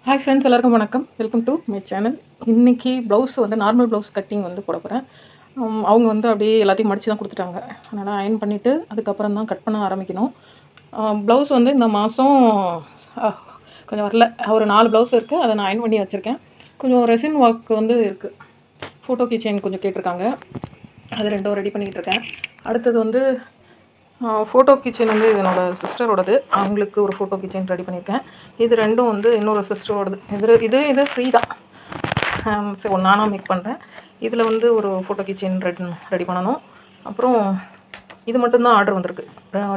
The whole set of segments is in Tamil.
ஹாய் ஃப்ரெண்ட்ஸ், எல்லாருக்கும் வணக்கம். Welcome to my channel. இன்றைக்கி ப்ளவுஸ் வந்து நார்மல் ப்ளவுஸ் கட்டிங் வந்து போட போகிறேன். அவங்க வந்து அப்படியே எல்லாத்தையும் மடித்து தான் கொடுத்துட்டாங்க. அதனால் அயர்ன் பண்ணிவிட்டு அதுக்கப்புறம் தான் கட் பண்ண ஆரம்பிக்கணும். ப்ளவுஸ் வந்து இந்த மாதம் கொஞ்சம் வரல. ஒரு 4 ப்ளவுஸ் இருக்குது. அதை நான் அயர்ன் பண்ணி வச்சுருக்கேன். கொஞ்சம் ரெசின் ஒர்க் வந்து இருக்குது. ஃபோட்டோ கிச்சன் கொஞ்சம் கேட்டிருக்காங்க. அது 2 ரெடி பண்ணிகிட்டு இருக்கேன். அடுத்தது வந்து ஃபோட்டோ கிச்சன் வந்து என்னோடய சிஸ்டரோடது. அவங்களுக்கு ஒரு ஃபோட்டோ கிச்சன் ரெடி பண்ணியிருக்கேன். இது 2ம் வந்து இன்னொரு சிஸ்டரோடது. இது ஃப்ரீ தான். சரி, நானாக மேக் பண்ணுறேன். இதில் வந்து ஒரு ஃபோட்டோ கிச்சன் ரெடி பண்ணணும். அப்புறம் இது மட்டும்தான் ஆர்டர் வந்திருக்கு.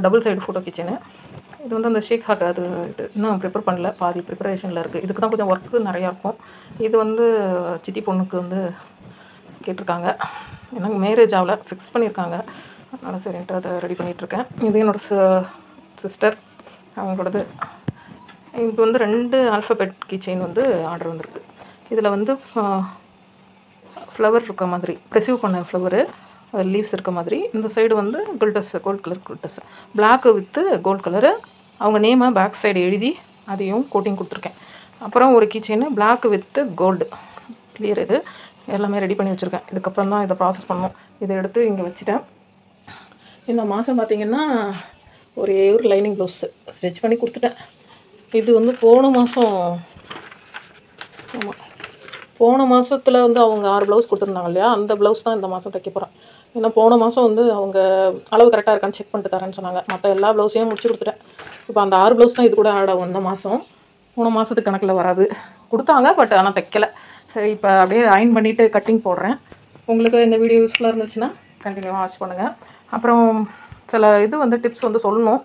Double side photo kitchen. இது வந்து அந்த ஷேக் ஹார்ட், அது இது இன்னும் ப்ரிப்பேர் பண்ணல. பாதி ப்ரிப்பரேஷனில் இருக்குது. இதுக்கு தான் கொஞ்சம் ஒர்க்கு நிறையா இருக்கும். இது வந்து சித்தி பொண்ணுக்கு வந்து கேட்டிருக்காங்க. எனக்கு மேரேஜ் ஆகலை, ஃபிக்ஸ் பண்ணியிருக்காங்க. அதனால் சரின்ட்டு அதை ரெடி பண்ணிகிட்ருக்கேன். இது என்னோடய சிஸ்டர், அவங்களோடது. இப்போ வந்து 2 ஆல்ஃபபெட் கீச்செயின் வந்து ஆர்டர் வந்திருக்கு. இதில் வந்து ஃப்ளவர் இருக்க மாதிரி, ப்ரெசிவ் பண்ண ஃப்ளவரு, அது லீவ்ஸ் இருக்க மாதிரி. இந்த சைடு வந்து gold colour கில்டஸ், block with gold colour. அவங்க நேமை பேக் சைடு எழுதி அதையும் கோட்டிங் கொடுத்துருக்கேன். அப்புறம் ஒரு keychain black with gold clear. இது எல்லாமே ரெடி பண்ணி வச்சுருக்கேன். இதுக்கப்புறம் தான் இதை ப்ராசஸ் பண்ணணும். இதை எடுத்து இங்கே வச்சுட்டேன். இந்த மாதம் பார்த்திங்கன்னா ஒரு லைனிங் ப்ளவுஸ் ஸ்டிச் பண்ணி கொடுத்துட்டேன். இது வந்து போன மாதத்தில் வந்து அவங்க 6 ப்ளவுஸ் கொடுத்துருந்தாங்க இல்லையா, அந்த ப்ளவுஸ் தான் இந்த மாதம் தைக்க போகிறேன். ஏன்னா போன மாதம் வந்து அவங்க அளவு கரெக்டாக இருக்கான்னு செக் பண்ணிட்டு தரேன்னு சொன்னாங்க. மற்ற எல்லா ப்ளவுஸையும் முடிச்சு கொடுத்துட்டேன். இப்போ அந்த 6 ப்ளவுஸ் தான் இது கூட ஆட் ஆகும் இந்த மாதம். போன மாதத்துக்கு கணக்கில் வராது. கொடுத்தாங்க, பட் ஆனால் தைக்கலை. சரி, இப்போ அப்படியே அயர்ன் பண்ணிவிட்டு கட்டிங் போடுறேன். உங்களுக்கு இந்த வீடியோ யூஸ்ஃபுல்லாக இருந்துச்சுன்னா கண்டினியூவாக வாட்ச் பண்ணுங்கள். அப்புறம் சில இது வந்து டிப்ஸ் வந்து சொல்லணும்.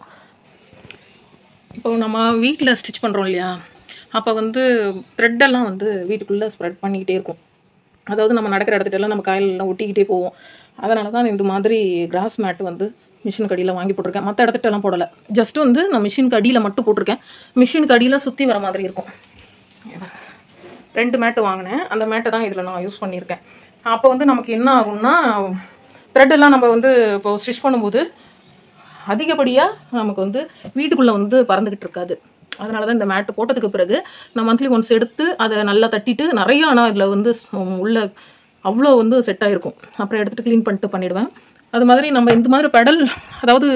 இப்போ நம்ம வீட்டில் ஸ்டிச் பண்ணுறோம் இல்லையா, அப்போ வந்து த்ரெட்டெல்லாம் வந்து வீட்டுக்குள்ளே ஸ்ப்ரெட் பண்ணிக்கிட்டே இருக்கும். அதாவது நம்ம நடக்கிற இடத்துட்டெல்லாம் நம்ம காயிலெல்லாம் ஒட்டிக்கிட்டே போவோம். அதனால தான் இந்த மாதிரி கிராஸ் மேட் வந்து மிஷினுக்கு அடியில் வாங்கி போட்டிருக்கேன். மற்ற இடத்துட்டெல்லாம் போடலை. ஜஸ்ட்டு வந்து நான் மிஷினுக்கு அடியில் மட்டும் போட்டிருக்கேன். மிஷினுக்கு அடியில் சுற்றி வர மாதிரி இருக்கும். 2 மேட்டு வாங்கினேன். அந்த மேட்டை தான் இதில் நான் யூஸ் பண்ணியிருக்கேன். அப்போ வந்து நமக்கு என்ன ஆகும்னா, த்ரெட்டெல்லாம் நம்ம வந்து இப்போ ஸ்டிச் பண்ணும்போது அதிகப்படியாக நமக்கு வந்து வீட்டுக்குள்ளே வந்து பறந்துக்கிட்டு இருக்காது. அதனால தான் இந்த மேட்டு போட்டதுக்கு பிறகு நான் மந்த்லி ஒன்ஸ் எடுத்து அதை நல்லா தட்டிட்டு நிறையா, ஆனால் இதில் வந்து உள்ள அவ்வளோ வந்து செட் ஆகிருக்கும். அப்புறம் எடுத்துகிட்டு க்ளீன் பண்ணிட்டு பண்ணிவிடுவேன். அது மாதிரி நம்ம இந்த மாதிரி பெடல், அதாவது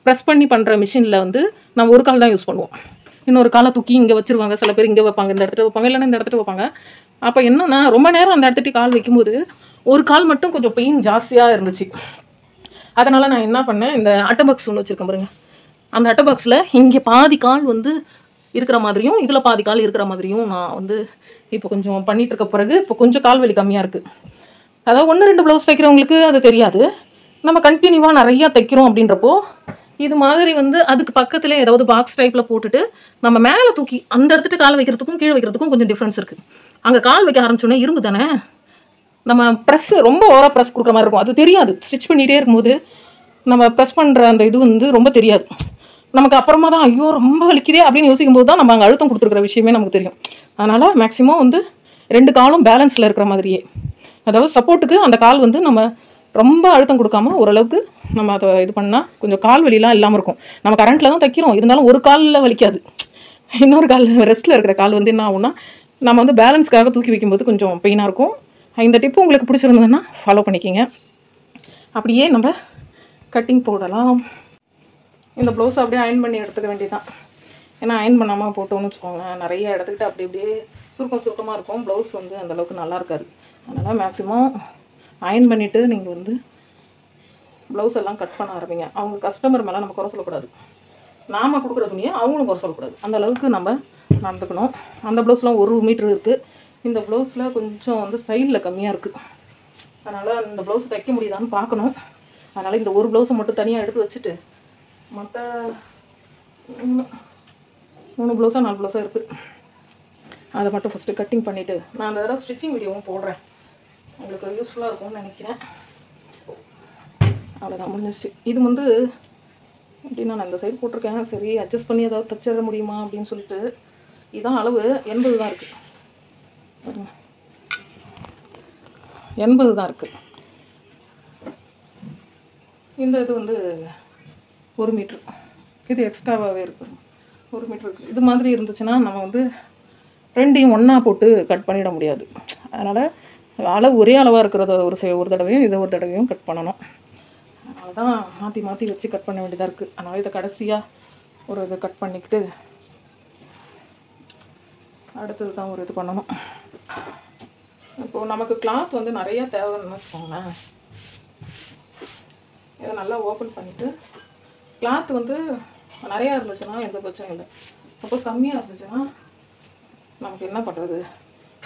ப்ரெஸ் பண்ணி பண்ணுற மிஷினில் வந்து நம்ம ஒரு கால் தான் யூஸ் பண்ணுவோம். இன்னொரு காலை தூக்கி இங்கே வச்சுருவாங்க. சில பேர் இங்கே வைப்பாங்க, இந்த இடத்துல வைப்பாங்க, இல்லைன்னா இந்த இடத்துல வைப்பாங்க. அப்போ என்னன்னா, ரொம்ப நேரம் அந்த இடத்துட்டு கால் வைக்கும்போது ஒரு கால் மட்டும் கொஞ்சம் பெயின் ஜாஸ்தியாக இருந்துச்சு. அதனால் நான் என்ன பண்ணேன், இந்த அட்டை பாக்ஸ் ஒன்று வச்சுருக்கேன் பாருங்கள். அந்த அட்டை பாக்ஸில் இங்கே பாதி கால் வந்து இருக்கிற மாதிரியும் இதில் பாதி கால் இருக்கிற மாதிரியும் நான் வந்து இப்போ கொஞ்சம் பண்ணிகிட்டு இருக்க பிறகு இப்போ கொஞ்சம் கால் வலி கம்மியாக இருக்குது. அதாவது 1-2 ப்ளவுஸ் தைக்கிறவங்களுக்கு அது தெரியாது. நம்ம கண்டினியூவாக நிறையா தைக்கிறோம் அப்படின்றப்போ இது மாதிரி வந்து அதுக்கு பக்கத்தில் ஏதாவது பாக்ஸ் டைப்பில் போட்டுட்டு நம்ம மேலே தூக்கி அந்த இடத்துட்டு கால் வைக்கிறதுக்கும் கீழே வைக்கிறதுக்கும் கொஞ்சம் டிஃப்ரென்ஸ் இருக்குது. அங்கே கால் வைக்க ஆரம்பிச்சோன்னே இரும்பு தானே, நம்ம ப்ரெஸ்ஸு ரொம்ப ஓவராக ப்ரெஸ் கொடுக்குற மாதிரி இருக்கும். அது தெரியாது. ஸ்டிச் பண்ணிகிட்டே இருக்கும்போது நம்ம ப்ரெஸ் பண்ணுற அந்த இது வந்து ரொம்ப தெரியாது நமக்கு. அப்புறமா தான் ஐயோ ரொம்ப வலிக்குதே அப்படின்னு யோசிக்கும் போது தான் நம்ம அங்கே அழுத்தம் கொடுத்துருக்குற விஷயமே நமக்கு தெரியும். அதனால் மேக்ஸிமம் வந்து 2 காலும் பேலன்ஸில் இருக்கிற மாதிரியே, அதாவது சப்போர்ட்டுக்கு அந்த கால் வந்து நம்ம ரொம்ப அழுத்தம் கொடுக்காம ஓரளவுக்கு நம்ம அதை இது பண்ணால் கொஞ்சம் கால் வலிலாம் இல்லாமல் இருக்கும். நம்ம கரண்ட்டில் தான் தைக்கிறோம், இருந்தாலும் ஒரு காலில் வலிக்காது. இன்னொரு கால் ரெஸ்ட்டில் இருக்கிற கால் வந்து என்ன ஆகும்னா, நம்ம வந்து பேலன்ஸ்க்காக தூக்கி வைக்கும்போது கொஞ்சம் பெயினாக இருக்கும். இந்த டிப்பு உங்களுக்கு பிடிச்சிருந்ததுன்னா ஃபாலோ பண்ணிக்கிங்க. அப்படியே நம்ம கட்டிங் போடலாம். இந்த ப்ளவுஸ் அப்படியே அயர்ன் பண்ணி எடுத்துக்க வேண்டியதான். ஏன்னா அயர்ன் பண்ணாமல் போட்டோன்னு வச்சுக்கோங்களேன், நிறைய எடுத்துக்கிட்டு அப்படி அப்படியே சுருக்கமாக இருக்கும். ப்ளவுஸ் வந்து அந்தளவுக்கு நல்லா இருக்காது. அதனால் மேக்ஸிமம் அயர்ன் பண்ணிவிட்டு நீங்கள் வந்து ப்ளவுஸ் எல்லாம் கட் பண்ண ஆரம்பிங்க. அவங்க கஸ்டமர் மேலே நம்ம குறை சொல்லக்கூடாது. நாம் கொடுக்குற துணியை அவங்களும் குறை சொல்லக்கூடாது. அந்த அளவுக்கு நம்ம நடந்துக்கணும். அந்த ப்ளவுஸ்லாம் 1 மீட்ரு இருக்குது. இந்த ப்ளவுஸில் கொஞ்சம் வந்து சைடில் கம்மியாக இருக்குது. அதனால் இந்த ப்ளவுஸ் தைக்க முடியுதான்னு பார்க்கணும். அதனால் இந்த ஒரு ப்ளவுஸை மட்டும் தனியாக எடுத்து வச்சுட்டு மற்ற 3 ப்ளவுஸாக 4 ப்ளவுஸாக இருக்குது. அதை மட்டும் ஃபஸ்ட்டு கட்டிங் பண்ணிவிட்டு நான் அந்த தடவை ஸ்டிச்சிங் வீடியோவும் போடுறேன். உங்களுக்கு யூஸ்ஃபுல்லாக இருக்கும்னு நினைக்கிறேன். அவ்வளோதான், முடிஞ்சிச்சு. இது வந்து எப்படின்னா, நான் இந்த சைடு போட்டிருக்கேன். சரி, அட்ஜஸ்ட் பண்ணி ஏதாவது தைச்சிட முடியுமா அப்படின்னு சொல்லிட்டு. இதான் அளவு 80 தான் இருக்குது. 80 தான் இருக்குது. இந்த இது வந்து 1 மீட்ரு. இது எக்ஸ்ட்ராவாகவே இருக்குது. 1 மீட்ரு இருக்குது. இது மாதிரி இருந்துச்சுன்னா நம்ம வந்து ரெண்டையும் ஒன்றா போட்டு கட் பண்ணிட முடியாது. அதனால் அளவு ஒரே அளவாக இருக்கிறத ஒரு தடவையும் இதை ஒரு தடவையும் கட் பண்ணணும். அதனால தான் மாற்றி மாற்றி வச்சு கட் பண்ண வேண்டியதாக இருக்குது. அதனால் இதை கடைசியாக ஒரு இதை கட் பண்ணிக்கிட்டு அடுத்தது தான் ஒரு இது பண்ணணும். இப்போது நமக்கு கிளாத் வந்து நிறையா தேவைன்னு வச்சுக்கோங்களேன். இதை நல்லா ஓப்பன் பண்ணிவிட்டு கிளாத் வந்து நிறையா இருந்துச்சுன்னா எந்த பிரச்சனையும் இல்லை. சப்போஸ் கம்மியாக இருந்துச்சுன்னா நமக்கு என்ன பண்ணுறது,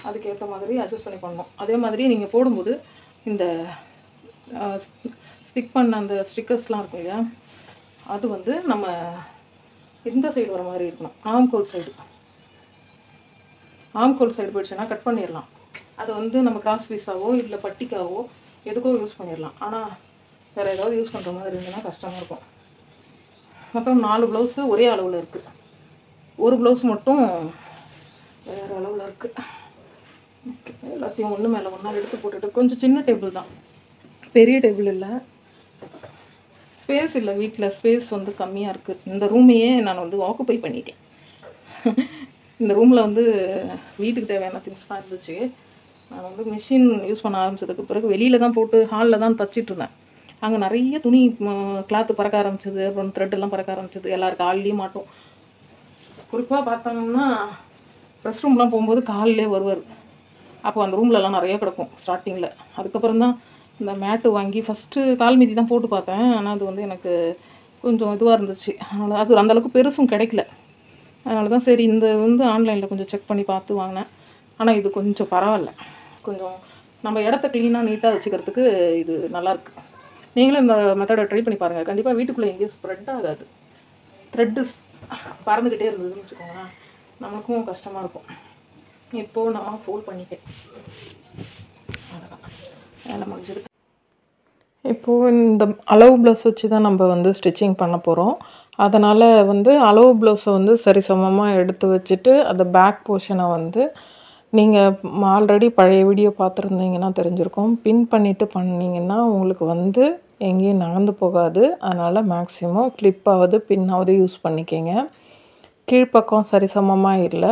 அதுக்கேற்ற மாதிரி அட்ஜஸ்ட் பண்ணி பண்ணணும். அதே மாதிரி நீங்கள் போடும்போது இந்த ஸ்டிக் பண்ண அந்த ஸ்டிக்கர்ஸ்லாம் இருக்கும் இல்லையா, அது வந்து நம்ம இந்த சைடு வர மாதிரி இருக்கணும். ஆம்கோல் சைடு போயிடுச்சுன்னா கட் பண்ணிடலாம். அதை வந்து நம்ம கிராஸ் பீஸாவோ இல்லை பட்டிக்காவோ எதுக்கோ யூஸ் பண்ணிடலாம். ஆனால் வேறு ஏதாவது யூஸ் பண்ணுற மாதிரி இருந்ததுன்னா கஷ்டமாக இருக்கும். மொத்தம் 4 ப்ளவுஸு ஒரே அளவில் இருக்குது. ஒரு ப்ளவுஸ் மட்டும் வேறு அளவில் இருக்குது. ஓகே, எல்லாத்தையும் ஒன்று மேலே ஒன்றா எடுத்து போட்டுட்டு, கொஞ்சம் சின்ன டேபிள் தான், பெரிய டேபிள் இல்லை. ஸ்பேஸ் இல்லை வீட்டில், ஸ்பேஸ் வந்து கம்மியாக இருக்குது. இந்த ரூமையே நான் வந்து ஆக்குப்பை பண்ணிட்டேன். இந்த ரூமில் வந்து வீட்டுக்கு தேவையான திங்ஸ் தான் இருந்துச்சு. நான் வந்து மிஷின் யூஸ் பண்ண ஆரம்பித்ததுக்கு பிறகு வெளியில் தான் போட்டு ஹாலில் தான் தச்சிட்டு இருந்தேன். அங்கே நிறைய துணி கிளாத்து பறக்க ஆரம்பிச்சிது, அப்புறம் த்ரெட்டெல்லாம் பறக்க ஆரம்பிச்சிது. எல்லாரும் கால்லேயும் மாட்டோம். குறிப்பாக பார்த்தாங்கன்னா ரெஸ்ட் ரூம்லாம் போகும்போது காலிலே வருவார். அப்போ அந்த ரூம்லலாம் நிறைய கிடக்கும் ஸ்டார்டிங்கில். அதுக்கப்புறம் தான் இந்த மேட்டு வாங்கி ஃபஸ்ட்டு கால் மீதி தான் போட்டு பார்த்தேன். ஆனால் அது வந்து எனக்கு கொஞ்சம் இதுவாக இருந்துச்சு. அதனால் அது அந்தளவுக்கு பெருசும் கிடைக்கல. அதனால தான் சரி இந்த வந்து ஆன்லைனில் கொஞ்சம் செக் பண்ணி பார்த்து வாங்கினேன். ஆனால் இது கொஞ்சம் பரவாயில்ல. கொஞ்சம் நம்ம இடத்த க்ளீனாக நீட்டாக வச்சுக்கிறதுக்கு இது நல்லாயிருக்கு. நீங்களும் இந்த மெத்தடை ட்ரை பண்ணி பாருங்கள். கண்டிப்பாக வீட்டுக்குள்ளே எங்கேயும் ஸ்ப்ரெட் ஆகாது. த்ரெட்டு பறந்துக்கிட்டே இருந்ததுன்னு வச்சுக்கோங்களேன், நமக்கும் கஷ்டமாக இருக்கும். இப்போது நான் ஃபோல்ட் பண்ணிட்டேன். அவ்வளோதான், வேலை முடிஞ்சிருக்கு. இப்போது இந்த அளவு ப்ளவுஸ் வச்சு தான் நம்ம வந்து ஸ்டிச்சிங் பண்ண போகிறோம். அதனால் வந்து அளவு ப்ளவுஸை வந்து சரிசமமாக எடுத்து வச்சுட்டு அந்த பேக் போர்ஷனை வந்து நீங்கள் ஆல்ரெடி பழைய வீடியோ பார்த்துருந்தீங்கன்னா தெரிஞ்சிருக்கும். பின் பண்ணிவிட்டு பண்ணிங்கன்னா உங்களுக்கு வந்து எங்கேயும் நகர்ந்து போகாது. அதனால் மேக்ஸிமம் கிளிப்பாவது பின்னாவது யூஸ் பண்ணிக்கங்க. கீழ்ப்பக்கம் சரிசமமாக இல்லை,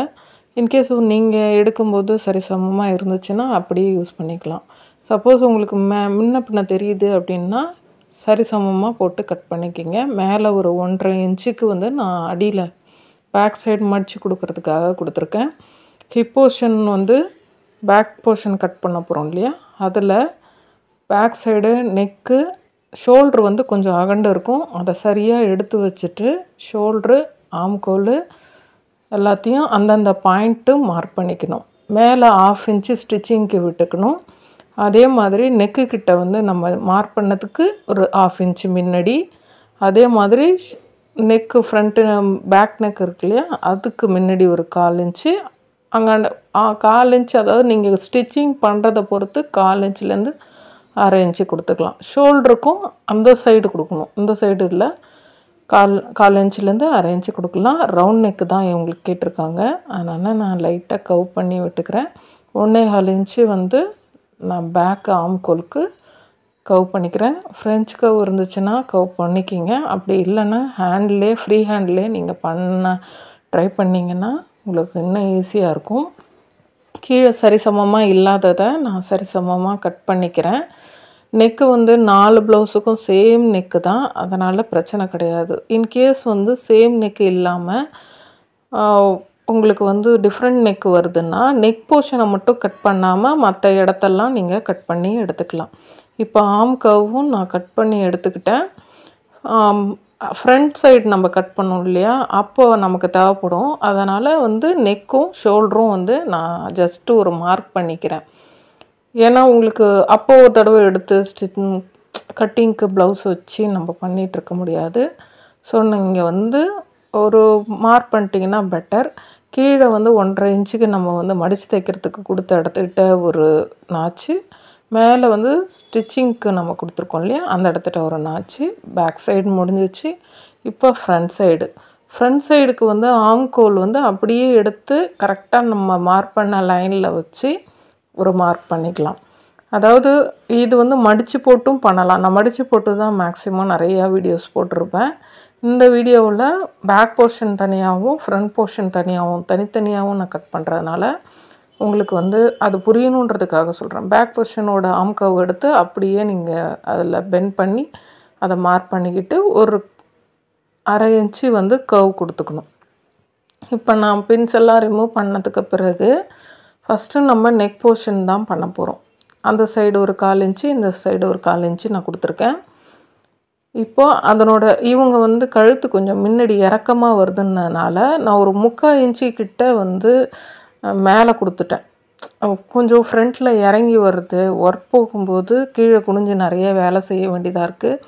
இன்கேஸ் நீங்கள் எடுக்கும்போது சரிசமமாக இருந்துச்சுன்னா அப்படியே யூஸ் பண்ணிக்கலாம். சப்போஸ் உங்களுக்கு முன்ன பின்ன தெரியுது அப்படின்னா சரிசமமாக போட்டு கட் பண்ணிக்கோங்க. மேலே ஒரு 1.5 இன்ச்சுக்கு வந்து நான் அடியில் பேக் சைடு மடித்து கொடுக்கறதுக்காக கொடுத்துருக்கேன். ஹிப் போர்ஷன் வந்து பேக் போர்ஷன் கட் பண்ண போகிறோம் இல்லையா, அதில் பேக் சைடு நெக்கு ஷோல்ட்ரு வந்து கொஞ்சம் அகண்டு இருக்கும். அதை சரியாக எடுத்து வச்சுட்டு ஷோல்ட்ரு ஆம்கோல் எல்லாத்தையும் அந்தந்த பாயிண்ட்டு மார்க் பண்ணிக்கணும். மேலே 1/2 இன்ச்சு ஸ்டிச்சிங்க்கு விட்டுக்கணும். அதே மாதிரி நெக்கு கிட்ட வந்து நம்ம மார்க் பண்ணதுக்கு ஒரு 1/2 இன்ச்சு முன்னாடி, அதே மாதிரி நெக்கு ஃப்ரண்ட்டு பேக் நெக் இருக்கு இல்லையா, அதுக்கு முன்னாடி ஒரு 1/4 இன்ச்சு, அங்கே 1/4 இன்ச்சு, அதாவது நீங்கள் ஸ்டிச்சிங் பண்ணுறதை பொறுத்து 1/4 இன்ச்சுலேருந்து 1/2 இன்ச்சு கொடுத்துக்கலாம். ஷோல்டருக்கும் அந்த சைடு கொடுக்கணும், இந்த சைடு இல்லை, 1/4 இன்ச்சுலேருந்து 1/2 இன்ச்சு கொடுக்கலாம். ரவுண்ட் நெக்கு தான் இவங்களுக்கு கேட்டிருக்காங்க, அதனால் நான் லைட்டாக கவ் பண்ணி விட்டுக்கிறேன். 1.25 இன்ச்சு வந்து நான் பேக் ஆம்கோலுக்கு கவ் பண்ணிக்கிறேன். ஃப்ரெஞ்ச் கவ் இருந்துச்சுன்னா கவ் பண்ணிக்கிங்க. அப்படி இல்லைன்னா ஹேண்ட்லே ஃப்ரீ ஹேண்ட்லே நீங்கள் பண்ண ட்ரை பண்ணிங்கன்னா உங்களுக்கு இன்னும் ஈஸியாக இருக்கும். கீழே சரிசமமாக இல்லாததை நான் சரிசமமாக கட் பண்ணிக்கிறேன். நெக்கு வந்து 4 ப்ளவுஸுக்கும் சேம் நெக்கு தான், அதனால் பிரச்சனை கிடையாது. இன்கேஸ் வந்து சேம் நெக்கு இல்லாமல் உங்களுக்கு வந்து டிஃப்ரெண்ட் நெக்கு வருதுன்னா நெக் போர்ஷனை மட்டும் கட் பண்ணாமல் மற்ற இடத்தெல்லாம் நீங்கள் கட் பண்ணி எடுத்துக்கலாம். இப்போ ஆம் கர்வும் நான் கட் பண்ணி எடுத்துக்கிட்டேன். ஃப்ரண்ட் சைடு நம்ம கட் பண்ணோம் இல்லையா, அப்போ நமக்கு தேவைப்படும். அதனால் வந்து நெக்கும் ஷோல்டரும் வந்து நான் ஜஸ்ட்டு ஒரு மார்க் பண்ணிக்கிறேன். ஏன்னா உங்களுக்கு அப்போ ஒரு தடவை எடுத்து கட்டிங்க்கு ப்ளவுஸ் வச்சு நம்ம பண்ணிகிட்ருக்க முடியாது. ஸோ நீங்கள் வந்து ஒரு மார்க் பண்ணிட்டீங்கன்னா பெட்டர். கீழே வந்து 1.5 இன்ச்சுக்கு நம்ம வந்து மடித்து தைக்கிறதுக்கு கொடுத்த இடத்துக்கிட்ட ஒரு நாச்சு, மேலே வந்து ஸ்டிச்சிங்க்கு நம்ம கொடுத்துருக்கோம் இல்லையா, அந்த இடத்துட்ட ஒரு நாச்சு. பேக் சைடு முடிஞ்சிச்சு. இப்போ ஃப்ரண்ட் சைடுக்கு வந்து ஆம்கோல் வந்து அப்படியே எடுத்து கரெக்டாக நம்ம மார்க் பண்ண லைனில் வச்சு ஒரு மார்க் பண்ணிக்கலாம். அதாவது இது வந்து மடித்து போட்டும் பண்ணலாம். நான் மடித்து போட்டு தான் மேக்ஸிமம் நிறையா வீடியோஸ் போட்டிருப்பேன். இந்த வீடியோவில் பேக் போர்ஷன் தனியாகவும் ஃப்ரண்ட் போர்ஷன் தனியாகவும் தனித்தனியாகவும் நான் கட் பண்ணுறதுனால உங்களுக்கு வந்து அது புரியணுன்றதுக்காக சொல்கிறேன். பேக் போர்ஷனோட ஆம் கர்வ் எடுத்து அப்படியே நீங்கள் அதில் பெண்ட் பண்ணி அதை மார்க் பண்ணிக்கிட்டு ஒரு 1/2 இன்ச்சு வந்து கர்வ் கொடுத்துக்கணும். இப்போ நான் பின்ஸ் எல்லாம் ரிமூவ் பண்ணதுக்கு பிறகு ஃபஸ்ட்டு நம்ம நெக் போர்ஷன் தான் பண்ண போகிறோம். அந்த சைடு ஒரு 1/4 இன்ச்சு, இந்த சைடு ஒரு 1/4 இன்ச்சு நான் கொடுத்துருக்கேன். இப்போது அதனோட இவங்க வந்து கழுத்து கொஞ்சம் முன்னாடி இறக்கமாக வருதுன்னனால நான் ஒரு 3/4 இன்ச்சு கிட்ட வந்து மேலே கொடுத்துட்டேன். கொஞ்சம் ஃப்ரண்ட்டில் இறங்கி வருது. ஒர்க் போகும்போது கீழே குனிஞ்சு நிறைய வேலை செய்ய வேண்டியதாக இருக்குது.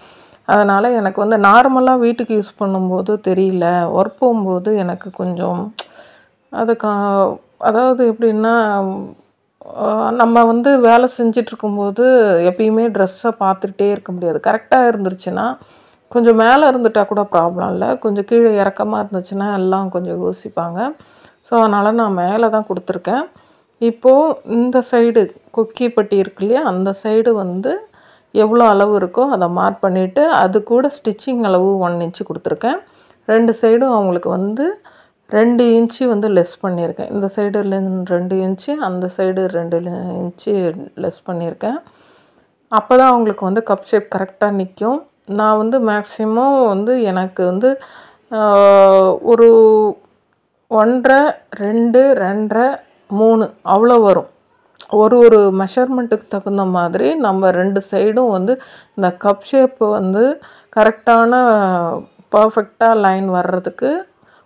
அதனால் எனக்கு வந்து நார்மலாக வீட்டுக்கு யூஸ் பண்ணும்போது தெரியல, ஒர்க் போகும்போது எனக்கு கொஞ்சம் அது அதாவது எப்படின்னா நம்ம வந்து வேலை செஞ்சிட்ருக்கும்போது எப்பயுமே ட்ரெஸ்ஸை பார்த்துக்கிட்டே இருக்க முடியாது. கரெக்டாக இருந்துருச்சுன்னா கொஞ்சம் மேலே இருந்துட்டால் கூட ப்ராப்ளம் இல்லை, கொஞ்சம் கீழே இறக்கமாக இருந்துச்சுன்னா எல்லாம் கொஞ்சம் யோசிப்பாங்க. ஸோ அதனால் நான் மேலே தான் கொடுத்துருக்கேன். இப்போது இந்த சைடு கொக்கி பட்டி இருக்கு இல்லையா, அந்த சைடு வந்து எவ்வளோ அளவு இருக்கோ அதை மார்க் பண்ணிவிட்டு அது கூட ஸ்டிச்சிங் அளவு 1 இன்ச்சு கொடுத்துருக்கேன். 2 சைடும் அவங்களுக்கு வந்து 2 இன்ச்சு வந்து லெஸ் பண்ணியிருக்கேன். இந்த சைடு 2 இன்ச்சு, அந்த சைடு 2 இன்ச்சு லெஸ் பண்ணியிருக்கேன். அப்போ தான் அவங்களுக்கு வந்து கப் ஷேப் கரெக்டாக நிற்கும். நான் வந்து மேக்ஸிமம் வந்து எனக்கு வந்து ஒரு 1.5, 2, 2.5, 3 அவ்வளோ வரும். ஒரு மெஷர்மெண்ட்டுக்கு தகுந்த மாதிரி நம்ம 2 சைடும் வந்து இந்த கப் ஷேப்பு வந்து கரெக்டான பர்ஃபெக்டாக லைன் வர்றதுக்கு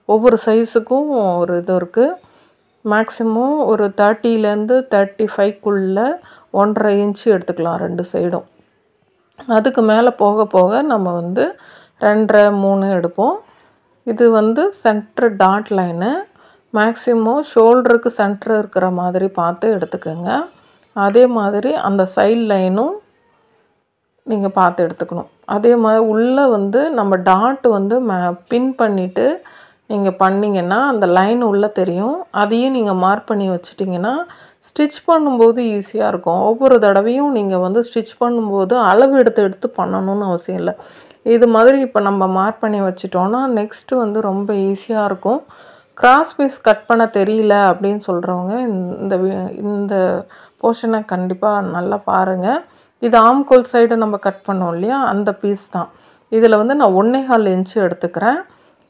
ஒவ்வொரு சைஸுக்கும் ஒரு இது இருக்குது. மேக்ஸிமம் ஒரு 30லேருந்து 35க்குள்ளே 1.5 இன்ச்சு எடுத்துக்கலாம் 2 சைடும். அதுக்கு மேலே போக போக நம்ம வந்து 2.5, 3 எடுப்போம். இது வந்து சென்டர் டாட் லைனு. மேக்ஸிமம் ஷோல்டருக்கு சென்டர் இருக்கிற மாதிரி பார்த்து எடுத்துக்கோங்க. அதே மாதிரி அந்த சைட் லைனும் நீங்கள் பார்த்து எடுத்துக்கணும். அதே மாதிரி உள்ளே வந்து நம்ம டாட் வந்து பின் பண்ணிவிட்டு நீங்கள் பண்ணிங்கன்னா அந்த லைன் உள்ளே தெரியும். அதையும் நீங்கள் மார்க் பண்ணி வச்சிட்டிங்கன்னா ஸ்டிச் பண்ணும்போது ஈஸியாக இருக்கும். ஒவ்வொரு தடவையும் நீங்கள் வந்து ஸ்டிச் பண்ணும்போது அளவு எடுத்து பண்ணணும்னு அவசியம் இல்லை. இது மாதிரி இப்போ நம்ம மார்க் பண்ணி வச்சிட்டோன்னா நெக்ஸ்ட்டு வந்து ரொம்ப ஈஸியாக இருக்கும். கிராஸ் பீஸ் கட் பண்ண தெரியல அப்படின்னு சொல்கிறவங்க இந்த போர்ஷனை கண்டிப்பாக நல்லா பாருங்கள். இது ஆம்கோல் சைடு நம்ம கட் பண்ணோம் இல்லையா, அந்த பீஸ் தான். இதில் வந்து நான் 1.25 இன்ச்சு எடுத்துக்கிறேன்.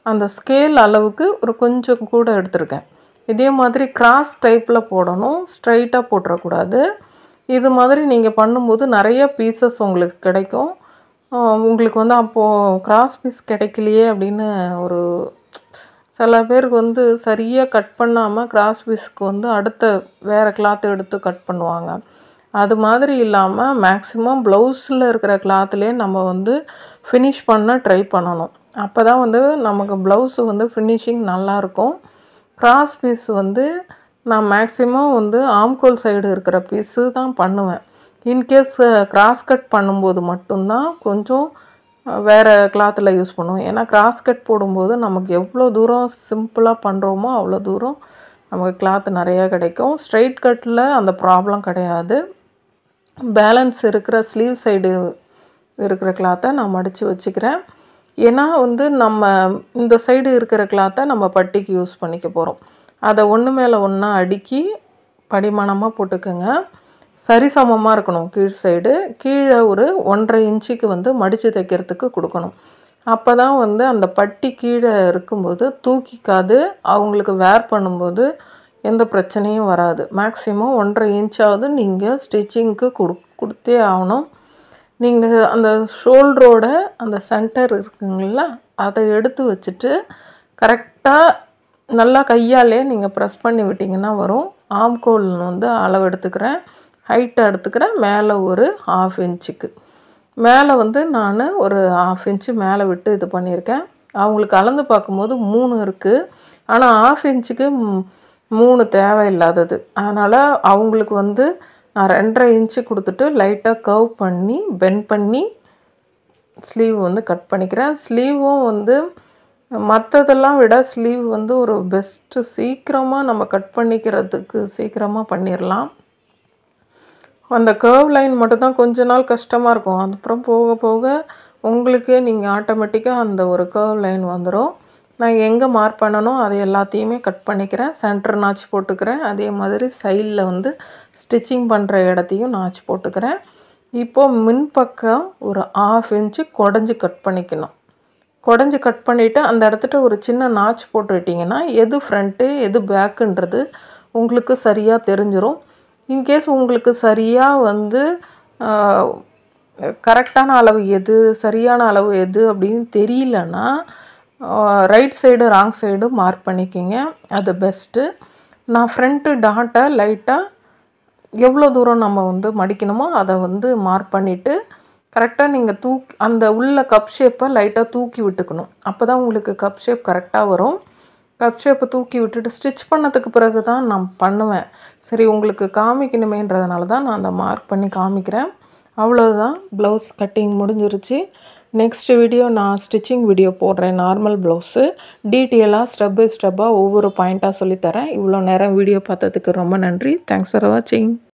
அந்த ஸ்கேல் அளவுக்கு ஒரு கொஞ்சம் கூட எடுத்துருக்கேன். இதே மாதிரி கிராஸ் டைப்பில் போடணும், ஸ்ட்ரைட்டாக போட்டுறக்கூடாது. இது மாதிரி நீங்கள் பண்ணும்போது நிறைய பீசஸ் உங்களுக்கு கிடைக்கும். உங்களுக்கு வந்து அப்போது கிராஸ் பீஸ் கிடைக்கலையே அப்படின்னு ஒரு சில பேருக்கு வந்து சரியாக கட் பண்ணாமல் கிராஸ் பீஸ்க்கு வந்து அடுத்த வேறு கிளாத் எடுத்து கட் பண்ணுவாங்க. அது மாதிரி இல்லாமல் மேக்ஸிமம் ப்ளவுஸில் இருக்கிற கிளாத்துலேயே நம்ம வந்து ஃபினிஷ் பண்ண ட்ரை பண்ணணும். அப்போ தான் வந்து நமக்கு ப்ளவுஸு வந்து ஃபினிஷிங் நல்லாயிருக்கும். கிராஸ் பீஸ் வந்து நான் மேக்ஸிமம் வந்து ஆம்கோல் சைடு இருக்கிற பீஸு தான் பண்ணுவேன். இன்கேஸ் கிராஸ் கட் பண்ணும்போது மட்டும்தான் கொஞ்சம் வேறு கிளாத்தில் யூஸ் பண்ணுவோம். ஏன்னா கிராஸ் கட் போடும்போது நமக்கு எவ்வளோ தூரம் சிம்பிளாக பண்ணுறோமோ அவ்வளோ தூரம் நமக்கு கிளாத் நிறையா கிடைக்கும். ஸ்ட்ரைட் கட்டில் அந்த ப்ராப்ளம் கிடையாது. பேலன்ஸ் இருக்கிற ஸ்லீவ் சைடு இருக்கிற கிளாத்தை நான் மடித்து வச்சுக்கிறேன். ஏன்னா வந்து நம்ம இந்த சைடு இருக்கிற கிளாத்தை நம்ம பட்டிக்கு யூஸ் பண்ணிக்க போகிறோம். அதை ஒன்று மேலே ஒன்றா அடுக்கி படிமானமாக போட்டுக்கோங்க. சரிசமமாக இருக்கணும். கீழ் சைடு கீழே ஒரு 1.5 இன்ச்சுக்கு வந்து மடித்து தைக்கிறதுக்கு கொடுக்கணும். அப்போ தான் வந்து அந்த பட்டி கீழே இருக்கும்போது தூக்கிக்காது, அவங்களுக்கு வேர் பண்ணும்போது எந்த பிரச்சனையும் வராது. மேக்ஸிமம் 1.5 இன்ச்சாவது நீங்கள் ஸ்டிச்சிங்க்கு கொடுத்தே ஆகணும். நீங்கள் அந்த ஷோல்டரோட அந்த சென்டர் இருக்குங்களா, அதை எடுத்து வச்சுட்டு கரெக்டாக நல்லா கையாலே நீங்கள் ப்ரெஸ் பண்ணி விட்டிங்கன்னா வரும். ஆம்கோல் வந்து அளவு எடுத்துக்கிறேன், ஹைட்டை எடுத்துக்கிறேன். மேலே ஒரு 1/2 இன்ச்சுக்கு மேலே வந்து நான் ஒரு 1/2 இன்ச்சு மேலே விட்டு இது பண்ணியிருக்கேன். அவங்களுக்கு அளந்து பார்க்கும்போது 3 இருக்குது, ஆனால் 1/2 இன்ச்சுக்கு 3 தேவையில்லாதது. அதனால் அவங்களுக்கு வந்து நான் 2.5 இன்ச்சு கொடுத்துட்டு லைட்டாக கர்வ் பண்ணி பெண்ட் பண்ணி ஸ்லீவ் வந்து கட் பண்ணிக்கிறேன். ஸ்லீவும் வந்து மற்றதெல்லாம் விட ஸ்லீவ் வந்து ஒரு பெஸ்ட்டு. சீக்கிரமாக நம்ம கட் பண்ணிக்கிறதுக்கு சீக்கிரமாக பண்ணிடலாம். அந்த கர்வ் லைன் மட்டும்தான் கொஞ்ச நாள் கஷ்டமாக இருக்கும். அதுக்கப்புறம் போக போக உங்களுக்கு நீங்கள் ஆட்டோமேட்டிக்காக அந்த ஒரு கர்வ் லைன் வந்துடும். நான் எங்கே மார்க் பண்ணணும் அது எல்லாத்தையுமே கட் பண்ணிக்கிறேன். சென்டர் நாச் போட்டுக்கிறேன். அதே மாதிரி சைடில் வந்து ஸ்டிச்சிங் பண்ணுற இடத்தையும் நாச் போட்டுக்கிறேன். இப்போது முன்பக்கம் ஒரு 1/2 இன்ச்சு குடஞ்சி கட் பண்ணிக்கணும். குடஞ்சி கட் பண்ணிவிட்டு அந்த இடத்துல ஒரு சின்ன நாச் போட்டுவிட்டிங்கன்னா எது ஃப்ரண்ட்டு எது பேக்குன்றது உங்களுக்கு சரியாக தெரிஞ்சிடும். இன்கேஸ் உங்களுக்கு சரியாக வந்து கரெக்டான அளவு எது சரியான அளவு எது அப்படின்னு தெரியலன்னா right side wrong side mark பண்ணிக்கிங்க, அது பெஸ்ட்டு. நான் ஃப்ரண்ட்டு டாட்டை லைட்டாக எவ்வளோ தூரம் நம்ம வந்து மடிக்கணுமோ அதை வந்து மார்க் பண்ணிவிட்டு கரெக்டாக நீங்கள் அந்த உள்ள கப் ஷேப்பை லைட்டாக தூக்கி விட்டுக்கணும். அப்போ தான் உங்களுக்கு கப் ஷேப் கரெக்டாக வரும். கப் ஷேப்பை தூக்கி விட்டுட்டு ஸ்டிச் பண்ணதுக்கு பிறகு தான் நான் பண்ணுவேன். சரி உங்களுக்கு காமிக்கணுமேன்றதுனால தான் நான் அந்த மார்க் பண்ணி காமிக்கிறேன். அவ்வளோதான், ப்ளவுஸ் கட்டிங் முடிஞ்சிருச்சு. நெக்ஸ்ட் வீடியோ நான் ஸ்டிச்சிங் வீடியோ போடுறேன். நார்மல் ப்ளவுஸு டீட்டெயிலாக ஸ்டெப் பை ஸ்டெப்பாக ஒவ்வொரு பாயிண்ட்டாக சொல்லித்தரேன். இவ்வளோ நேரம் வீடியோ பார்த்ததுக்கு ரொம்ப நன்றி. தேங்க்ஸ் ஃபார் வாட்சிங்.